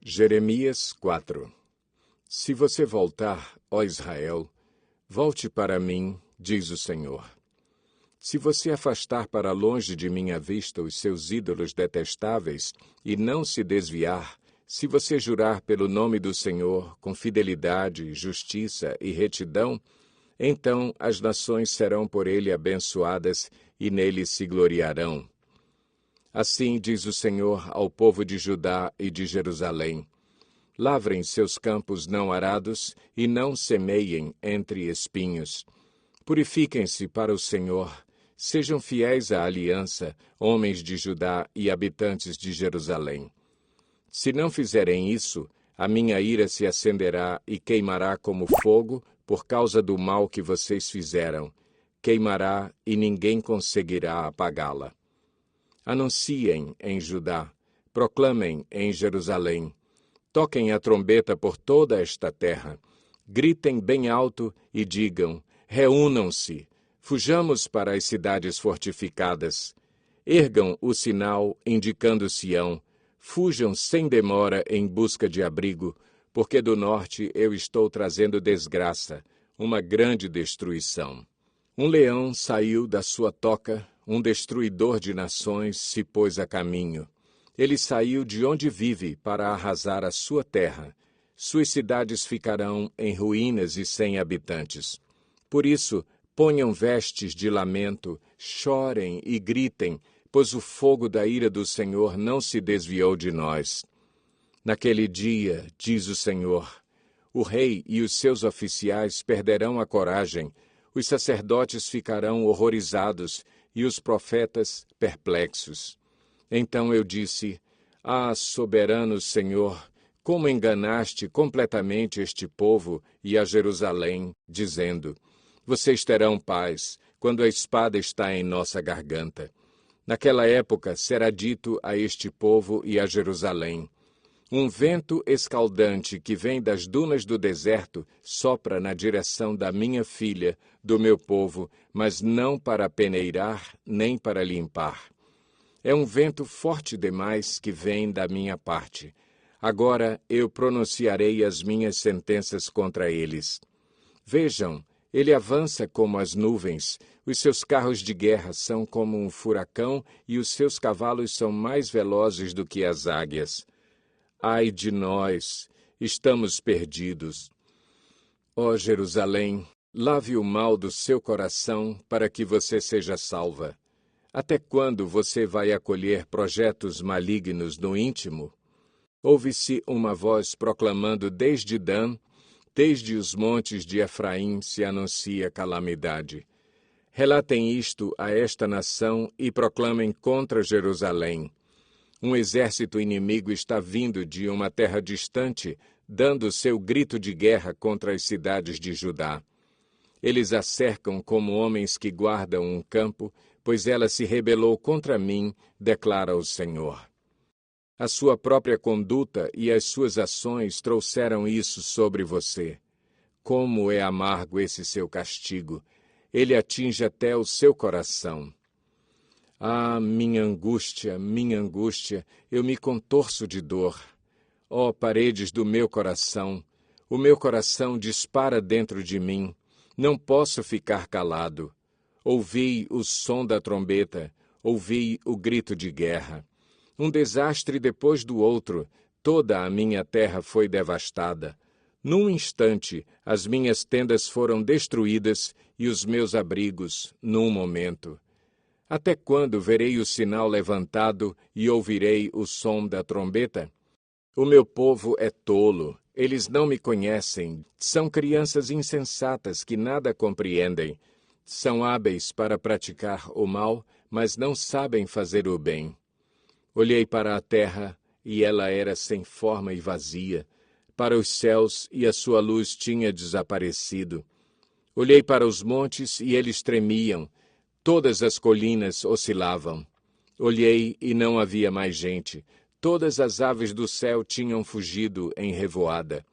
Jeremias 4. Se você voltar, ó Israel, volte para mim, diz o Senhor. Se você afastar para longe de minha vista os seus ídolos detestáveis e não se desviar, se você jurar pelo nome do Senhor com fidelidade, justiça e retidão, então as nações serão por ele abençoadas e nele se gloriarão. Assim diz o Senhor ao povo de Judá e de Jerusalém: lavrem seus campos não arados e não semeiem entre espinhos. Purifiquem-se para o Senhor, sejam fiéis à aliança, homens de Judá e habitantes de Jerusalém. Se não fizerem isso, a minha ira se acenderá e queimará como fogo por causa do mal que vocês fizeram. Queimará e ninguém conseguirá apagá-la. Anunciem em Judá, proclamem em Jerusalém, toquem a trombeta por toda esta terra, gritem bem alto e digam: reúnam-se, fujamos para as cidades fortificadas. Ergam o sinal indicando Sião, fujam sem demora em busca de abrigo, porque do norte eu estou trazendo desgraça, uma grande destruição. Um leão saiu da sua toca, um destruidor de nações se pôs a caminho. Ele saiu de onde vive para arrasar a sua terra. Suas cidades ficarão em ruínas e sem habitantes. Por isso, ponham vestes de lamento, chorem e gritem, pois o fogo da ira do Senhor não se desviou de nós. Naquele dia, diz o Senhor, o rei e os seus oficiais perderão a coragem, os sacerdotes ficarão horrorizados e os profetas perplexos. Então eu disse: ah, soberano Senhor, como enganaste completamente este povo e a Jerusalém, dizendo: vocês terão paz quando a espada está em nossa garganta. Naquela época será dito a este povo e a Jerusalém: um vento escaldante que vem das dunas do deserto sopra na direção da minha filha, do meu povo, mas não para peneirar nem para limpar. É um vento forte demais que vem da minha parte. Agora eu pronunciarei as minhas sentenças contra eles. Vejam, ele avança como as nuvens, os seus carros de guerra são como um furacão e os seus cavalos são mais velozes do que as águias. Ai de nós, estamos perdidos. Ó Jerusalém, lave o mal do seu coração para que você seja salva. Até quando você vai acolher projetos malignos no íntimo? Ouve-se uma voz proclamando desde Dan, desde os montes de Efraim se anuncia calamidade. Relatem isto a esta nação e proclamem contra Jerusalém. Um exército inimigo está vindo de uma terra distante, dando seu grito de guerra contra as cidades de Judá. Eles a cercam como homens que guardam um campo, pois ela se rebelou contra mim, declara o Senhor. A sua própria conduta e as suas ações trouxeram isso sobre você. Como é amargo esse seu castigo! Ele atinge até o seu coração. Ah, minha angústia, eu me contorço de dor. Ó paredes do meu coração, o meu coração dispara dentro de mim. Não posso ficar calado. Ouvi o som da trombeta, ouvi o grito de guerra. Um desastre depois do outro, toda a minha terra foi devastada. Num instante, as minhas tendas foram destruídas e os meus abrigos, num momento. Até quando verei o sinal levantado e ouvirei o som da trombeta? O meu povo é tolo, eles não me conhecem, são crianças insensatas que nada compreendem. São hábeis para praticar o mal, mas não sabem fazer o bem. Olhei para a terra, e ela era sem forma e vazia, para os céus, e a sua luz tinha desaparecido. Olhei para os montes, e eles tremiam, todas as colinas oscilavam. Olhei, e não havia mais gente, todas as aves do céu tinham fugido em revoada.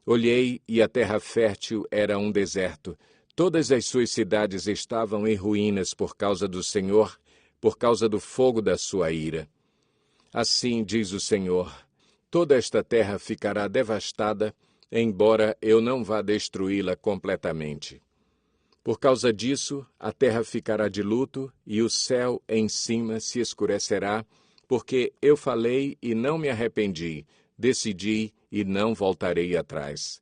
Olhei, e a terra fértil era um deserto, todas as suas cidades estavam em ruínas por causa do Senhor, por causa do fogo da sua ira. Assim diz o Senhor: toda esta terra ficará devastada, embora eu não vá destruí-la completamente. Por causa disso, a terra ficará de luto e o céu em cima se escurecerá, porque eu falei e não me arrependi, decidi e não voltarei atrás.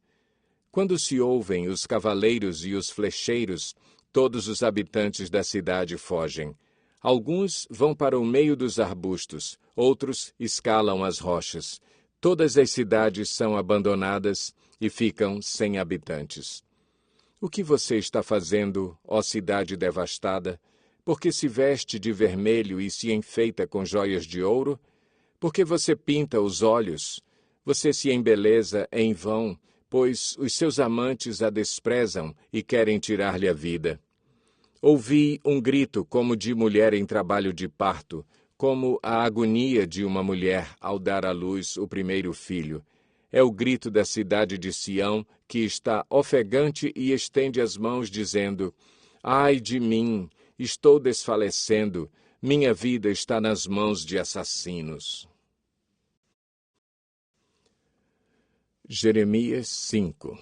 Quando se ouvem os cavaleiros e os flecheiros, todos os habitantes da cidade fogem. Alguns vão para o meio dos arbustos, outros escalam as rochas. Todas as cidades são abandonadas e ficam sem habitantes. O que você está fazendo, ó cidade devastada? Porque se veste de vermelho e se enfeita com joias de ouro? Porque você pinta os olhos? Você se embeleza em vão, pois os seus amantes a desprezam e querem tirar-lhe a vida. Ouvi um grito como de mulher em trabalho de parto, como a agonia de uma mulher ao dar à luz o primeiro filho. É o grito da cidade de Sião, que está ofegante e estende as mãos, dizendo: Ai de mim, estou desfalecendo, minha vida está nas mãos de assassinos. Jeremias 5.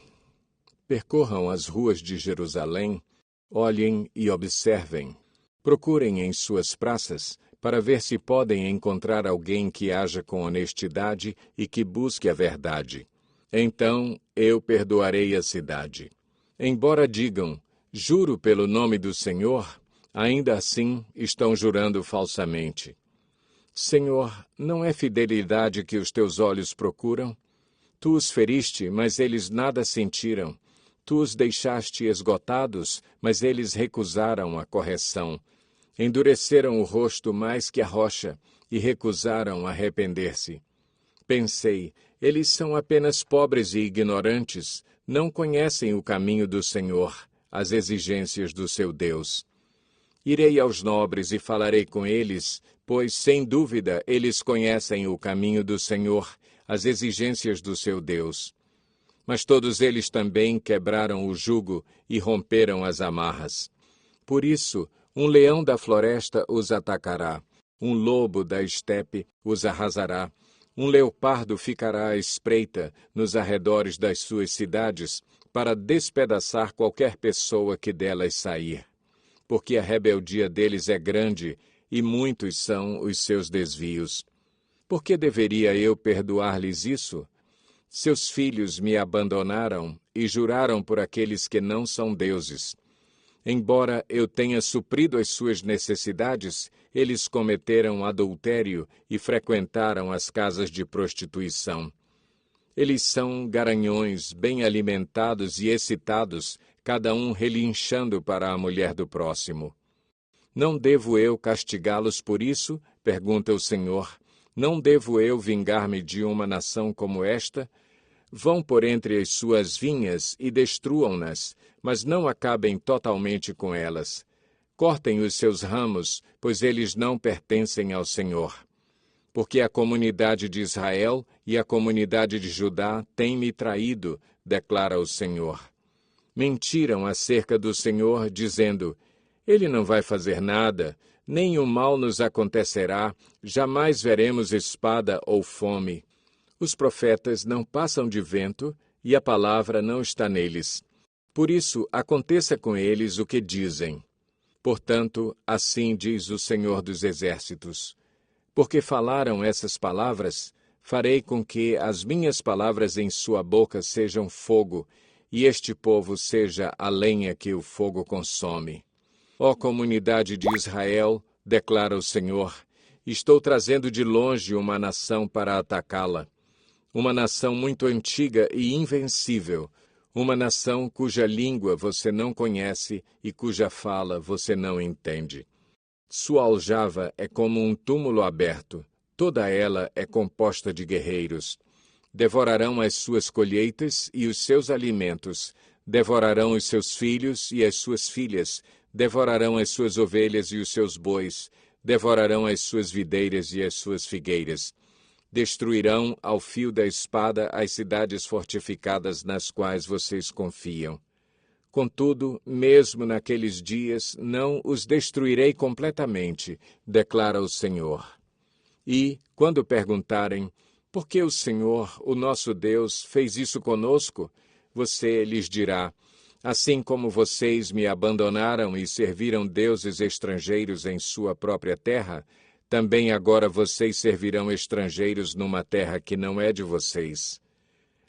Percorram as ruas de Jerusalém, olhem e observem. Procurem em suas praças, para ver se podem encontrar alguém que haja com honestidade e que busque a verdade. Então eu perdoarei a cidade. Embora digam, juro pelo nome do Senhor, ainda assim estão jurando falsamente. Senhor, não é fidelidade que os teus olhos procuram? Tu os feriste, mas eles nada sentiram. Tu os deixaste esgotados, mas eles recusaram a correção. Endureceram o rosto mais que a rocha e recusaram arrepender-se. Pensei, eles são apenas pobres e ignorantes, não conhecem o caminho do Senhor, as exigências do seu Deus. Irei aos nobres e falarei com eles, pois, sem dúvida, eles conhecem o caminho do Senhor, as exigências do seu Deus. Mas todos eles também quebraram o jugo e romperam as amarras. Por isso, um leão da floresta os atacará, um lobo da estepe os arrasará, um leopardo ficará à espreita nos arredores das suas cidades para despedaçar qualquer pessoa que delas sair. Porque a rebeldia deles é grande e muitos são os seus desvios. Por que deveria eu perdoar-lhes isso? Seus filhos me abandonaram e juraram por aqueles que não são deuses. Embora eu tenha suprido as suas necessidades, eles cometeram adultério e frequentaram as casas de prostituição. Eles são garanhões, bem alimentados e excitados, cada um relinchando para a mulher do próximo. Não devo eu castigá-los por isso? Pergunta o Senhor. Não devo eu vingar-me de uma nação como esta? Vão por entre as suas vinhas e destruam-nas, mas não acabem totalmente com elas. Cortem os seus ramos, pois eles não pertencem ao Senhor. Porque a comunidade de Israel e a comunidade de Judá têm me traído, declara o Senhor. Mentiram acerca do Senhor, dizendo: Ele não vai fazer nada, nem o mal nos acontecerá, jamais veremos espada ou fome. Os profetas não passam de vento, e a palavra não está neles. Por isso, aconteça com eles o que dizem. Portanto, assim diz o Senhor dos Exércitos: Porque falaram essas palavras, farei com que as minhas palavras em sua boca sejam fogo, e este povo seja a lenha que o fogo consome. Ó comunidade de Israel, declara o Senhor, estou trazendo de longe uma nação para atacá-la. Uma nação muito antiga e invencível, uma nação cuja língua você não conhece e cuja fala você não entende. Sua aljava é como um túmulo aberto, toda ela é composta de guerreiros. Devorarão as suas colheitas e os seus alimentos, devorarão os seus filhos e as suas filhas, devorarão as suas ovelhas e os seus bois, devorarão as suas videiras e as suas figueiras. Destruirão ao fio da espada as cidades fortificadas nas quais vocês confiam. Contudo, mesmo naqueles dias, não os destruirei completamente, declara o Senhor. E, quando perguntarem, Porque o Senhor, o nosso Deus, fez isso conosco? Você lhes dirá: assim como vocês me abandonaram e serviram deuses estrangeiros em sua própria terra, também agora vocês servirão estrangeiros numa terra que não é de vocês.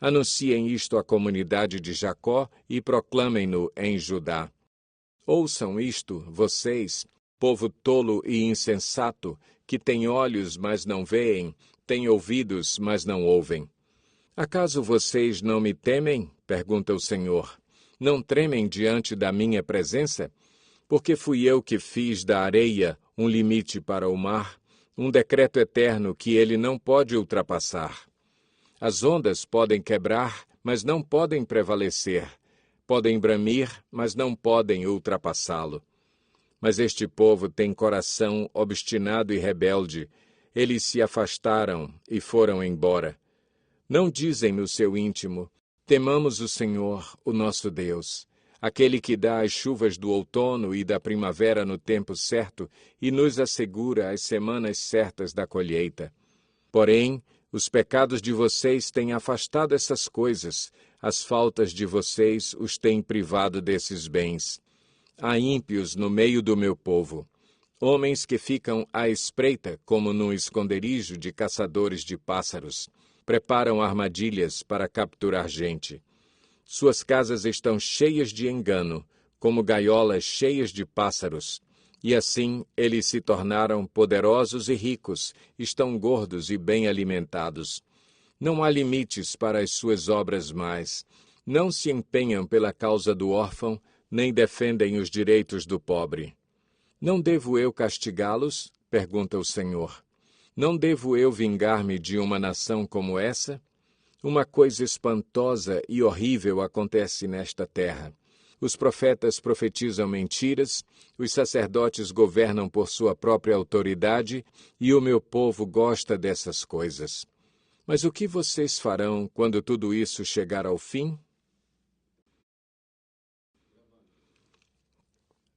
Anunciem isto à comunidade de Jacó e proclamem-no em Judá. Ouçam isto, vocês, povo tolo e insensato, que tem olhos, mas não veem, tem ouvidos, mas não ouvem. Acaso vocês não me temem? Pergunta o Senhor. Não tremem diante da minha presença? Porque fui eu que fiz da areia um limite para o mar, um decreto eterno que ele não pode ultrapassar. As ondas podem quebrar, mas não podem prevalecer. Podem bramir, mas não podem ultrapassá-lo. Mas este povo tem coração obstinado e rebelde. Eles se afastaram e foram embora. Não dizem no seu íntimo: temamos o Senhor, o nosso Deus, aquele que dá as chuvas do outono e da primavera no tempo certo e nos assegura as semanas certas da colheita. Porém, os pecados de vocês têm afastado essas coisas, as faltas de vocês os têm privado desses bens. Há ímpios no meio do meu povo, homens que ficam à espreita como num esconderijo de caçadores de pássaros, preparam armadilhas para capturar gente. Suas casas estão cheias de engano, como gaiolas cheias de pássaros. E assim eles se tornaram poderosos e ricos, estão gordos e bem alimentados. Não há limites para as suas obras mais. Não se empenham pela causa do órfão, nem defendem os direitos do pobre. Não devo eu castigá-los? Pergunta o Senhor. Não devo eu vingar-me de uma nação como essa? Uma coisa espantosa e horrível acontece nesta terra. Os profetas profetizam mentiras, os sacerdotes governam por sua própria autoridade, e o meu povo gosta dessas coisas. Mas o que vocês farão quando tudo isso chegar ao fim?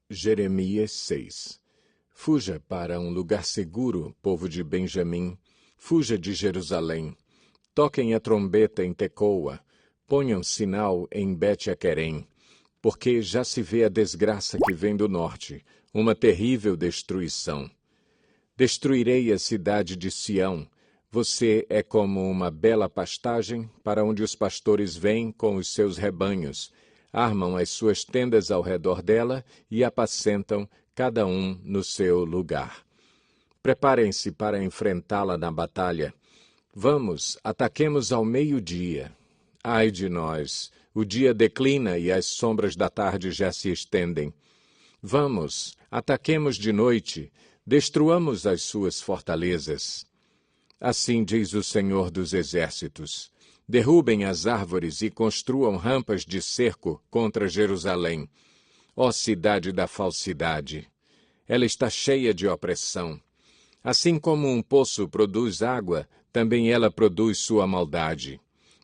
Jeremias 6. Fuja para um lugar seguro, povo de Benjamim. Fuja de Jerusalém. Toquem a trombeta em Tecoa. Ponham sinal em Bet-Aquerem. Porque já se vê a desgraça que vem do norte, uma terrível destruição. Destruirei a cidade de Sião. Você é como uma bela pastagem para onde os pastores vêm com os seus rebanhos, armam as suas tendas ao redor dela e apacentam, cada um no seu lugar. Preparem-se para enfrentá-la na batalha. Vamos, ataquemos ao meio-dia. Ai de nós! O dia declina e as sombras da tarde já se estendem. Vamos, ataquemos de noite, destruamos as suas fortalezas. Assim diz o Senhor dos Exércitos: derrubem as árvores e construam rampas de cerco contra Jerusalém. Ó cidade da falsidade! Ela está cheia de opressão. Assim como um poço produz água, também ela produz sua maldade.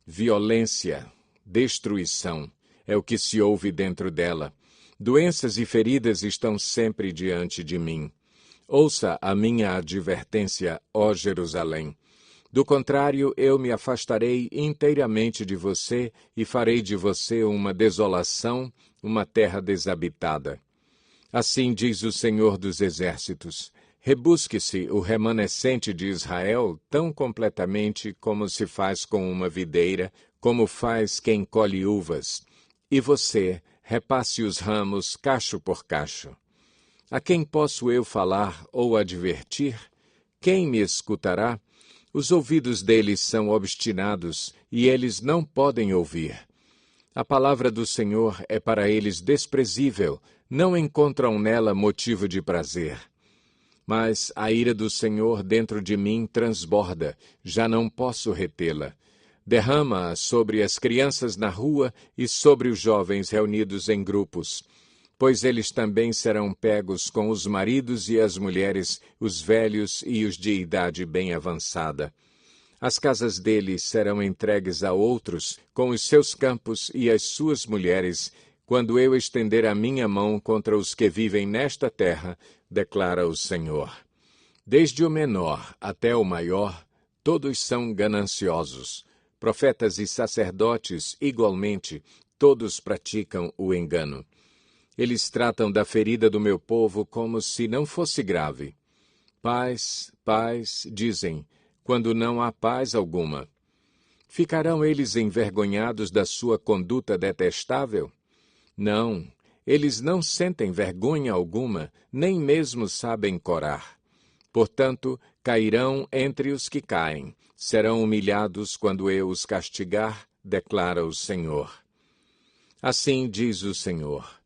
Violência, destruição, é o que se ouve dentro dela. Doenças e feridas estão sempre diante de mim. Ouça a minha advertência, ó Jerusalém. Do contrário, eu me afastarei inteiramente de você e farei de você uma desolação, uma terra desabitada. Assim diz o Senhor dos Exércitos: rebusque-se o remanescente de Israel tão completamente como se faz com uma videira, como faz quem colhe uvas. E você, repasse os ramos cacho por cacho. A quem posso eu falar ou advertir? Quem me escutará? Os ouvidos deles são obstinados, e eles não podem ouvir. A palavra do Senhor é para eles desprezível, não encontram nela motivo de prazer. Mas a ira do Senhor dentro de mim transborda, já não posso retê-la. Derrama-a sobre as crianças na rua e sobre os jovens reunidos em grupos, pois eles também serão pegos com os maridos e as mulheres, os velhos e os de idade bem avançada. As casas deles serão entregues a outros, com os seus campos e as suas mulheres, quando eu estender a minha mão contra os que vivem nesta terra, declara o Senhor. Desde o menor até o maior, todos são gananciosos. Profetas e sacerdotes, igualmente, todos praticam o engano. Eles tratam da ferida do meu povo como se não fosse grave. Paz, paz, dizem, quando não há paz alguma. Ficarão eles envergonhados da sua conduta detestável? Não, eles não sentem vergonha alguma, nem mesmo sabem corar. Portanto, cairão entre os que caem, serão humilhados quando eu os castigar, declara o Senhor. Assim diz o Senhor.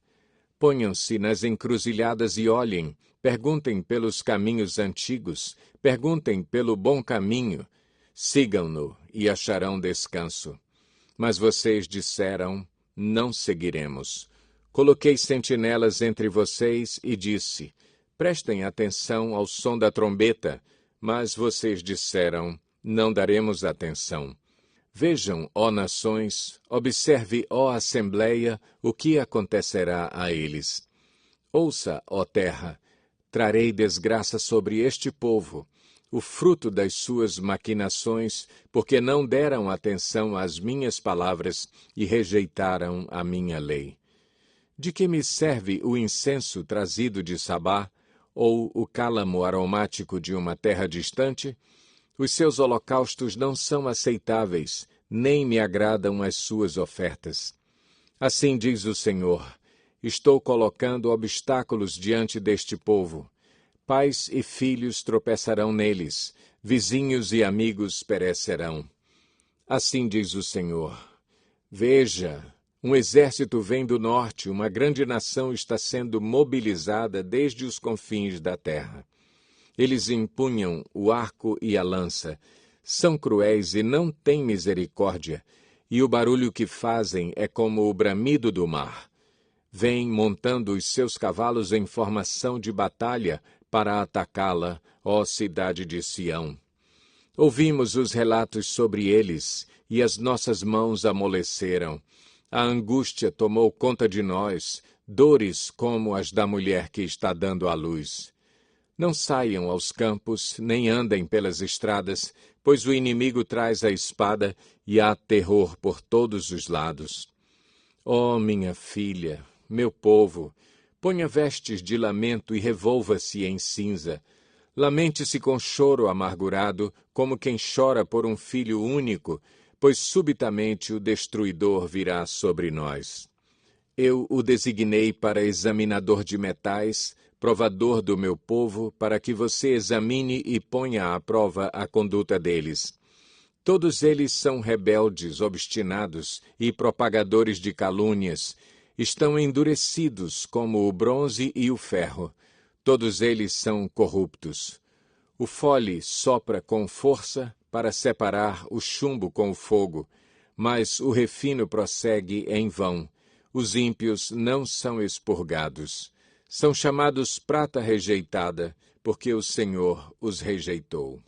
Ponham-se nas encruzilhadas e olhem, perguntem pelos caminhos antigos, perguntem pelo bom caminho, sigam-no e acharão descanso. Mas vocês disseram, não seguiremos. Coloquei sentinelas entre vocês e disse, prestem atenção ao som da trombeta, mas vocês disseram, não daremos atenção. Vejam, ó nações, observe, ó Assembleia, o que acontecerá a eles. Ouça, ó terra, trarei desgraça sobre este povo, o fruto das suas maquinações, porque não deram atenção às minhas palavras e rejeitaram a minha lei. De que me serve o incenso trazido de Sabá, ou o cálamo aromático de uma terra distante? Os seus holocaustos não são aceitáveis, nem me agradam as suas ofertas. Assim diz o Senhor, estou colocando obstáculos diante deste povo. Pais e filhos tropeçarão neles, vizinhos e amigos perecerão. Assim diz o Senhor, veja, um exército vem do norte, uma grande nação está sendo mobilizada desde os confins da terra. Eles empunham o arco e a lança, são cruéis e não têm misericórdia, e o barulho que fazem é como o bramido do mar. Vêm montando os seus cavalos em formação de batalha para atacá-la, ó cidade de Sião. Ouvimos os relatos sobre eles, e as nossas mãos amoleceram. A angústia tomou conta de nós, dores como as da mulher que está dando à luz. Não saiam aos campos, nem andem pelas estradas, pois o inimigo traz a espada e há terror por todos os lados. Ó minha filha, meu povo, ponha vestes de lamento e revolva-se em cinza. Lamente-se com choro amargurado, como quem chora por um filho único, pois subitamente o destruidor virá sobre nós. Eu o designei para examinador de metais, provador do meu povo, para que você examine e ponha à prova a conduta deles. Todos eles são rebeldes, obstinados e propagadores de calúnias. Estão endurecidos como o bronze e o ferro. Todos eles são corruptos. O fole sopra com força para separar o chumbo com o fogo, mas o refino prossegue em vão. Os ímpios não são expurgados. São chamados prata rejeitada, porque o Senhor os rejeitou.